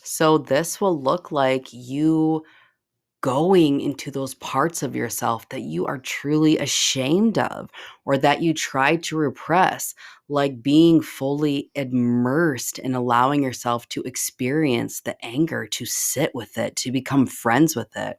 So this will look like you going into those parts of yourself that you are truly ashamed of or that you try to repress, like being fully immersed and allowing yourself to experience the anger, to sit with it, to become friends with it,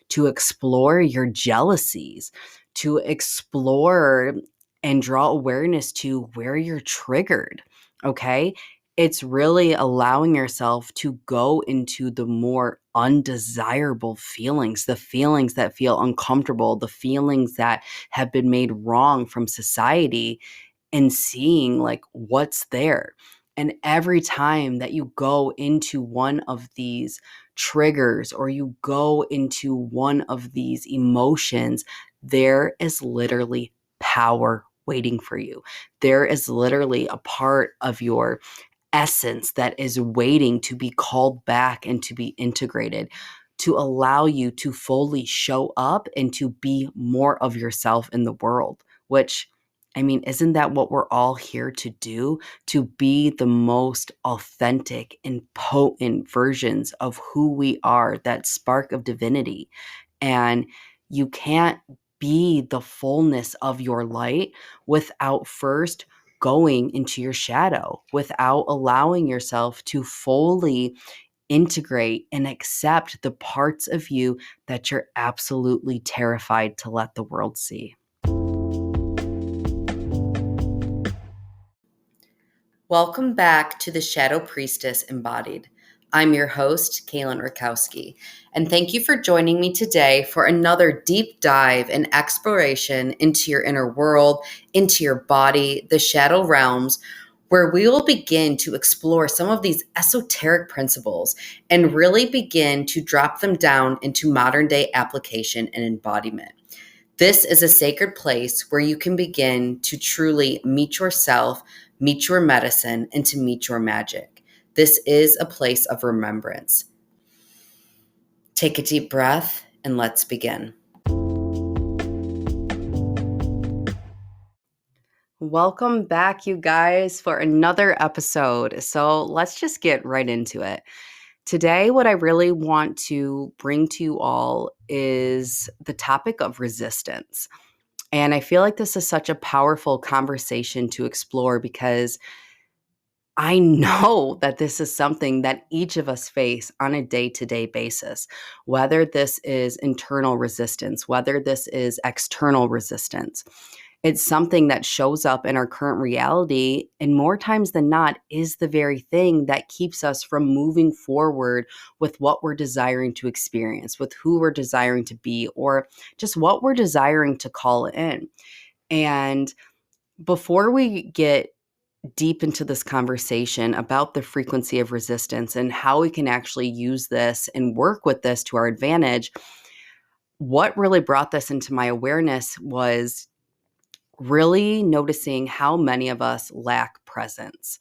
to explore your jealousies, to explore and draw awareness to where you're triggered. Okay. It's really allowing yourself to go into the more undesirable feelings, the feelings that feel uncomfortable, the feelings that have been made wrong from society, and seeing like what's there. And every time that you go into one of these triggers or you go into one of these emotions, there is literally power waiting for you. There is literally a part of your essence that is waiting to be called back and to be integrated, to allow you to fully show up and to be more of yourself in the world, which, I mean, isn't that what we're all here to do? To be the most authentic and potent versions of who we are, that spark of divinity. And you can't be the fullness of your light without first going into your shadow, without allowing yourself to fully integrate and accept the parts of you that you're absolutely terrified to let the world see. Welcome back to the Shadow Priestess Embodied. I'm your host, Kaylin Rakowski, and thank you for joining me today for another deep dive and exploration into your inner world, into your body, the shadow realms, where we will begin to explore some of these esoteric principles and really begin to drop them down into modern day application and embodiment. This is a sacred place where you can begin to truly meet yourself, meet your medicine, and to meet your magic. This is a place of remembrance. Take a deep breath and let's begin. Welcome back, you guys, for another episode. So let's just get right into it. Today, what I really want to bring to you all is the topic of resistance. And I feel like this is such a powerful conversation to explore because I know that this is something that each of us face on a day-to-day basis, whether this is internal resistance, whether this is external resistance. It's something that shows up in our current reality, and more times than not is the very thing that keeps us from moving forward with what we're desiring to experience, with who we're desiring to be, or just what we're desiring to call in. And before we get deep into this conversation about the frequency of resistance and how we can actually use this and work with this to our advantage, what really brought this into my awareness was really noticing how many of us lack presence.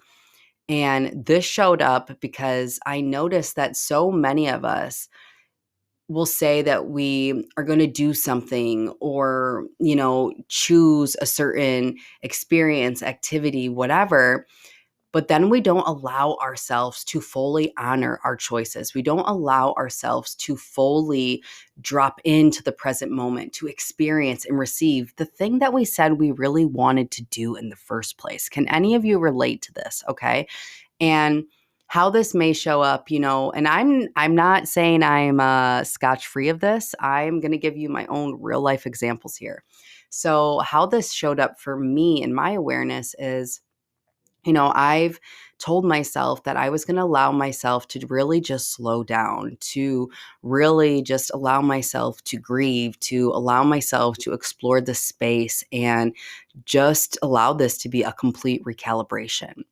And this showed up because I noticed that so many of us will say that we are going to do something or, choose a certain experience, activity, whatever. But then we don't allow ourselves to fully honor our choices. We don't allow ourselves to fully drop into the present moment, to experience and receive the thing that we said we really wanted to do in the first place. Can any of you relate to this? Okay. And how this may show up, and I'm not saying I'm scotch free of this. I'm going to give you my own real life examples here. So how this showed up for me in my awareness is, I've told myself that I was going to allow myself to really just slow down, to really just allow myself to grieve, to allow myself to explore the space and just allow this to be a complete recalibration.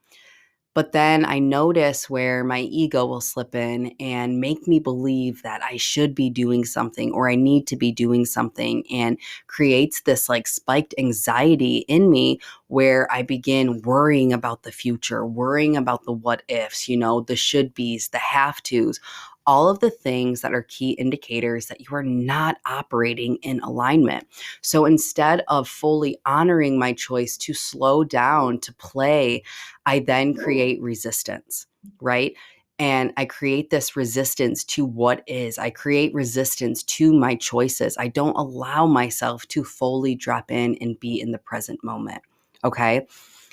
But then I notice where my ego will slip in and make me believe that I should be doing something or I need to be doing something, and creates this like spiked anxiety in me where I begin worrying about the future, worrying about the what ifs, the should be's, the have to's, all of the things that are key indicators that you are not operating in alignment. So instead of fully honoring my choice to slow down, to play, I then create resistance, right? And I create this resistance to what is. I create resistance to my choices. I don't allow myself to fully drop in and be in the present moment. Okay.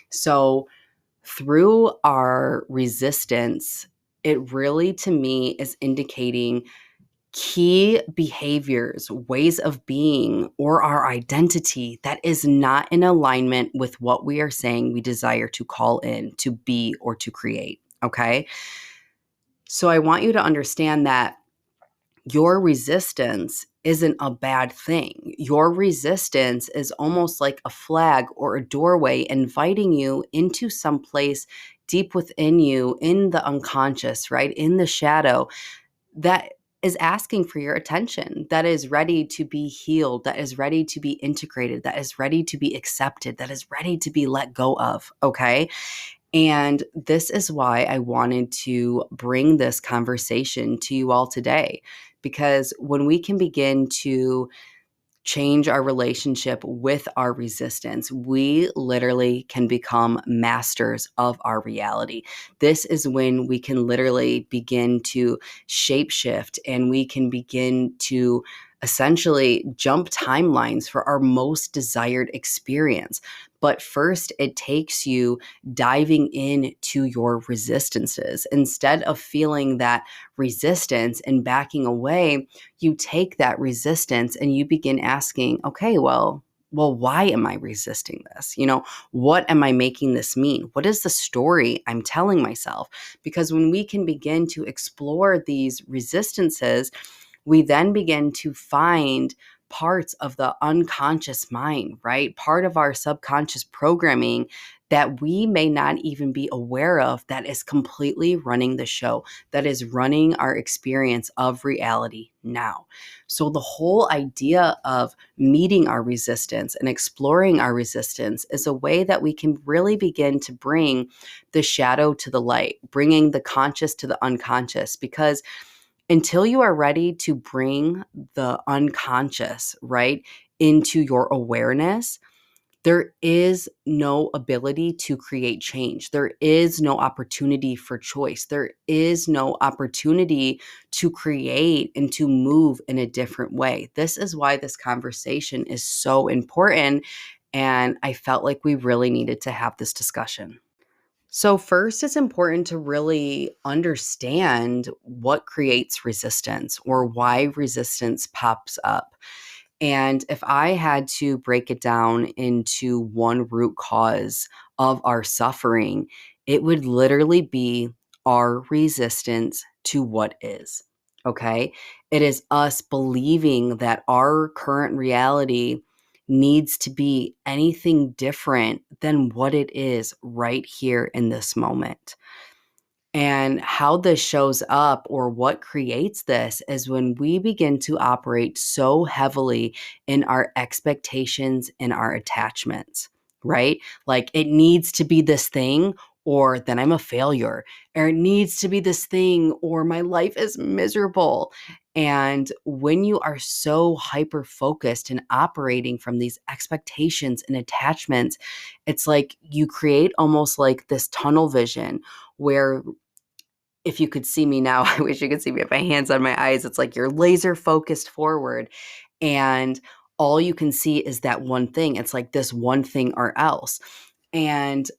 So through our resistance, it really to me is indicating key behaviors, ways of being, or our identity that is not in alignment with what we are saying we desire to call in, to be, or to create. Okay. So I want you to understand that your resistance isn't a bad thing. Your resistance is almost like a flag or a doorway inviting you into some place deep within you, in the unconscious, right? In the shadow, that is asking for your attention, that is ready to be healed, that is ready to be integrated, that is ready to be accepted, that is ready to be let go of. Okay. And this is why I wanted to bring this conversation to you all today, because when we can begin to change our relationship with our resistance, we literally can become masters of our reality. This is when we can literally begin to shapeshift and we can begin to essentially jump timelines for our most desired experience. But first, it takes you diving into your resistances. Instead of feeling that resistance and backing away, you take that resistance and you begin asking, okay, well, why am I resisting this? What am I making this mean? What is the story I'm telling myself? Because when we can begin to explore these resistances, we then begin to find parts of the unconscious mind, right? Part of our subconscious programming that we may not even be aware of, that is completely running the show, that is running our experience of reality now. So the whole idea of meeting our resistance and exploring our resistance is a way that we can really begin to bring the shadow to the light, bringing the conscious to the unconscious, because until you are ready to bring the unconscious, right, into your awareness, there is no ability to create change. There is no opportunity for choice. There is no opportunity to create and to move in a different way. This is why this conversation is so important. And I felt like we really needed to have this discussion. So, first, it's important to really understand what creates resistance or why resistance pops up. And if I had to break it down into one root cause of our suffering, it would literally be our resistance to what is. Okay. It is us believing that our current reality needs to be anything different than what it is right here in this moment. And how this shows up or what creates this is when we begin to operate so heavily in our expectations and our attachments, right? Like it needs to be this thing or then I'm a failure, or it needs to be this thing or my life is miserable. And when you are so hyper focused and operating from these expectations and attachments, it's like you create almost like this tunnel vision where if you could see me now, I wish you could see me with my hands on my eyes. It's like you're laser focused forward and all you can see is that one thing. It's like this one thing or else. And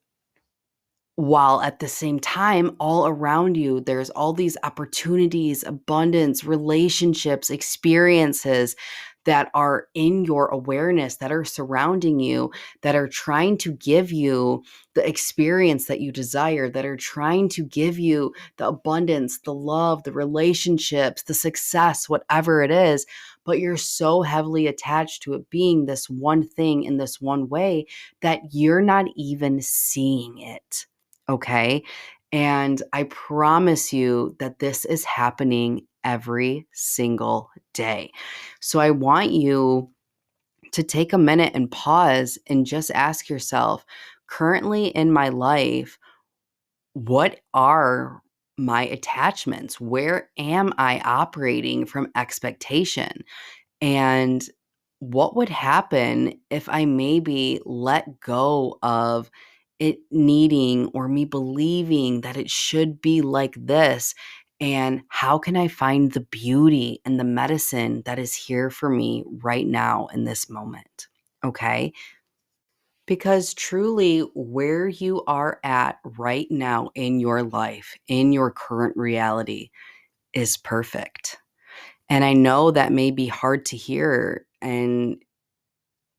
while at the same time, all around you, there's all these opportunities, abundance, relationships, experiences that are in your awareness, that are surrounding you, that are trying to give you the experience that you desire, that are trying to give you the abundance, the love, the relationships, the success, whatever it is. But you're so heavily attached to it being this one thing in this one way that you're not even seeing it. Okay. And I promise you that this is happening every single day. So I want you to take a minute and pause and just ask yourself, currently in my life, what are my attachments? Where am I operating from expectation? And what would happen if I maybe let go of it needing or me believing that it should be like this? And how can I find the beauty and the medicine that is here for me right now in this moment? Okay. Because truly, where you are at right now in your life, in your current reality, is perfect. And I know that may be hard to hear, and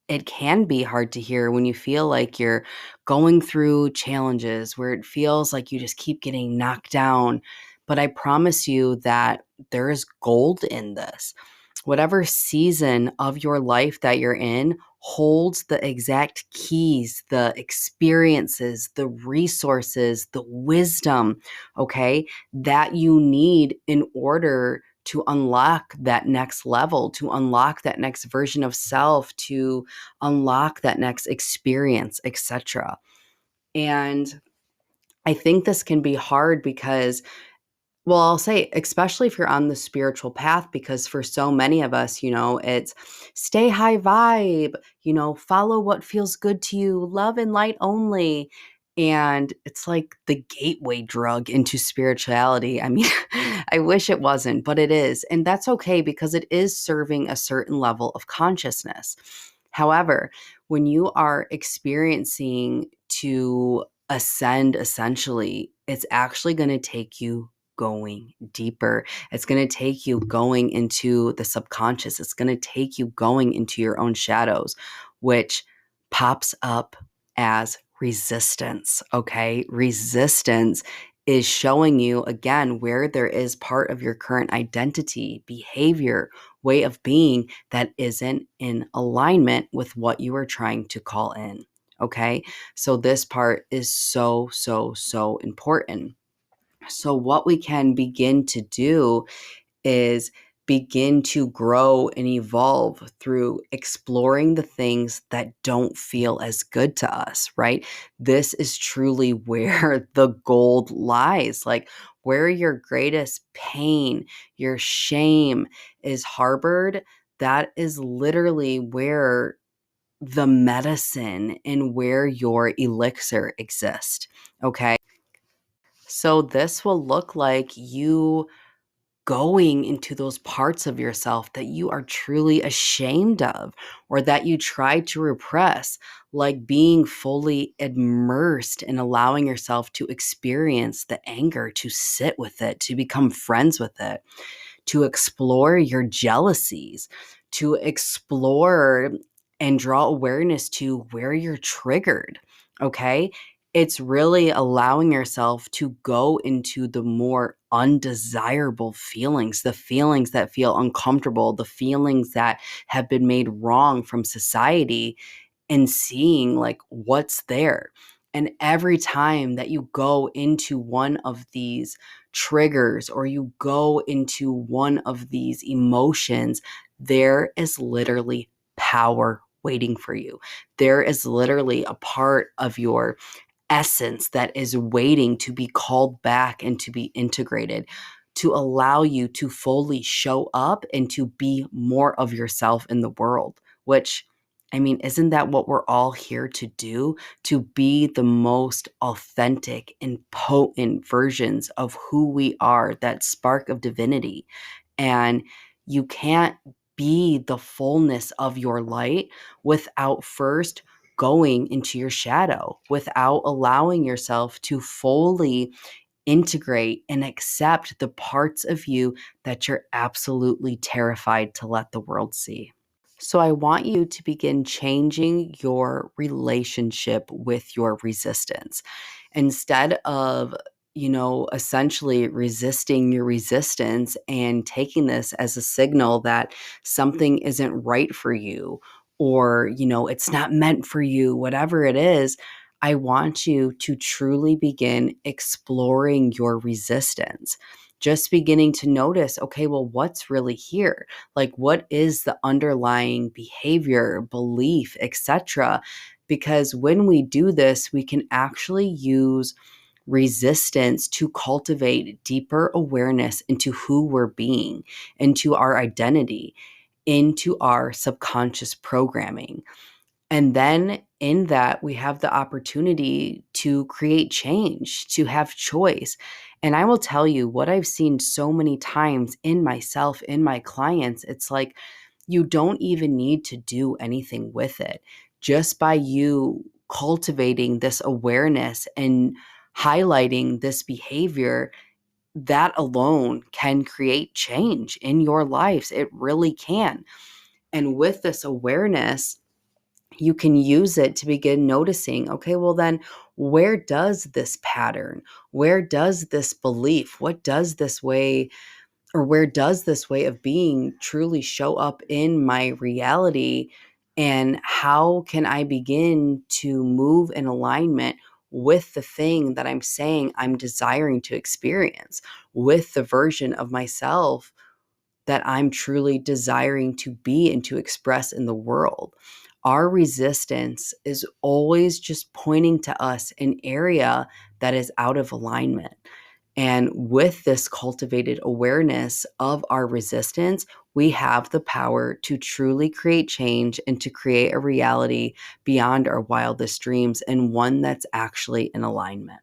it can be hard to hear when you feel like you're going through challenges where it feels like you just keep getting knocked down. But I promise you that there is gold in this. Whatever season of your life that you're in holds the exact keys, the experiences, the resources, the wisdom, okay, that you need in order to unlock that next level, to unlock that next version of self, to unlock that next experience, etc. And I think this can be hard because, well, I'll say, especially if you're on the spiritual path, because for so many of us, it's stay high vibe, follow what feels good to you, love and light only. And it's like the gateway drug into spirituality. I mean, I wish it wasn't, but it is. And that's okay because it is serving a certain level of consciousness. However, when you are experiencing to ascend, essentially, it's actually going to take you going deeper. It's going to take you going into the subconscious. It's going to take you going into your own shadows, which pops up as resistance. Okay. Resistance is showing you again where there is part of your current identity, behavior, way of being that isn't in alignment with what you are trying to call in. Okay. So this part is so, so, so important. So, what we can begin to do is begin to grow and evolve through exploring the things that don't feel as good to us, right? This is truly where the gold lies, like where your greatest pain, your shame is harbored. That is literally where the medicine and where your elixir exists. Okay. So this will look like you going into those parts of yourself that you are truly ashamed of or that you try to repress, like being fully immersed and allowing yourself to experience the anger, to sit with it, to become friends with it, to explore your jealousies, to explore and draw awareness to where you're triggered. Okay. It's really allowing yourself to go into the more undesirable feelings, the feelings that feel uncomfortable, the feelings that have been made wrong from society, and seeing like what's there. And every time that you go into one of these triggers or you go into one of these emotions, there is literally power waiting for you. There is literally a part of your essence that is waiting to be called back and to be integrated, to allow you to fully show up and to be more of yourself in the world, which, I mean, isn't that what we're all here to do? To be the most authentic and potent versions of who we are, that spark of divinity. And you can't be the fullness of your light without first going into your shadow, without allowing yourself to fully integrate and accept the parts of you that you're absolutely terrified to let the world see. So I want you to begin changing your relationship with your resistance. Instead of, essentially resisting your resistance and taking this as a signal that something isn't right for you or, it's not meant for you, whatever it is, I want you to truly begin exploring your resistance. Just beginning to notice, okay, well, what's really here? Like, what is the underlying behavior, belief, etc.? Because when we do this, we can actually use resistance to cultivate deeper awareness into who we're being, into our identity, into our subconscious programming. And then in that, we have the opportunity to create change, to have choice. And I will tell you what I've seen so many times in myself, in my clients, it's like you don't even need to do anything with it. Just by you cultivating this awareness and highlighting this behavior, that alone can create change in your lives. It really can. And with this awareness, you can use it to begin noticing, okay, well, then where does this pattern, where does this belief, what does this way, or where does this way of being truly show up in my reality? And how can I begin to move in alignment with the thing that I'm saying I'm desiring to experience, with the version of myself that I'm truly desiring to be and to express in the world? Our resistance is always just pointing to us an area that is out of alignment. And with this cultivated awareness of our resistance, we have the power to truly create change and to create a reality beyond our wildest dreams, and one that's actually in alignment.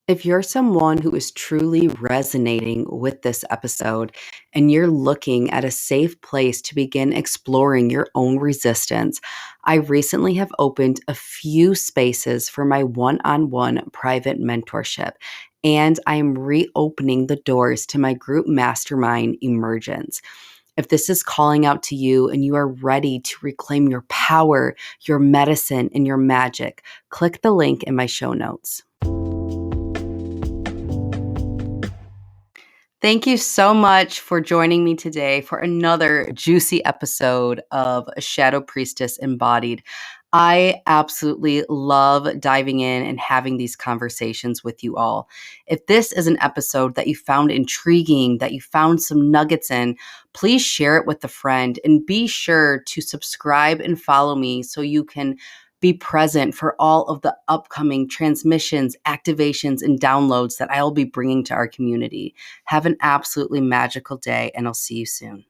If you're someone who is truly resonating with this episode and you're looking at a safe place to begin exploring your own resistance, I recently have opened a few spaces for my one on one private mentorship. And I am reopening the doors to my group mastermind Emergence. If this is calling out to you and you are ready to reclaim your power, your medicine, and your magic, click the link in my show notes. Thank you so much for joining me today for another juicy episode of Shadow Priestess Embodied. I absolutely love diving in and having these conversations with you all. If this is an episode that you found intriguing, that you found some nuggets in, please share it with a friend and be sure to subscribe and follow me so you can be present for all of the upcoming transmissions, activations, and downloads that I'll be bringing to our community. Have an absolutely magical day, and I'll see you soon.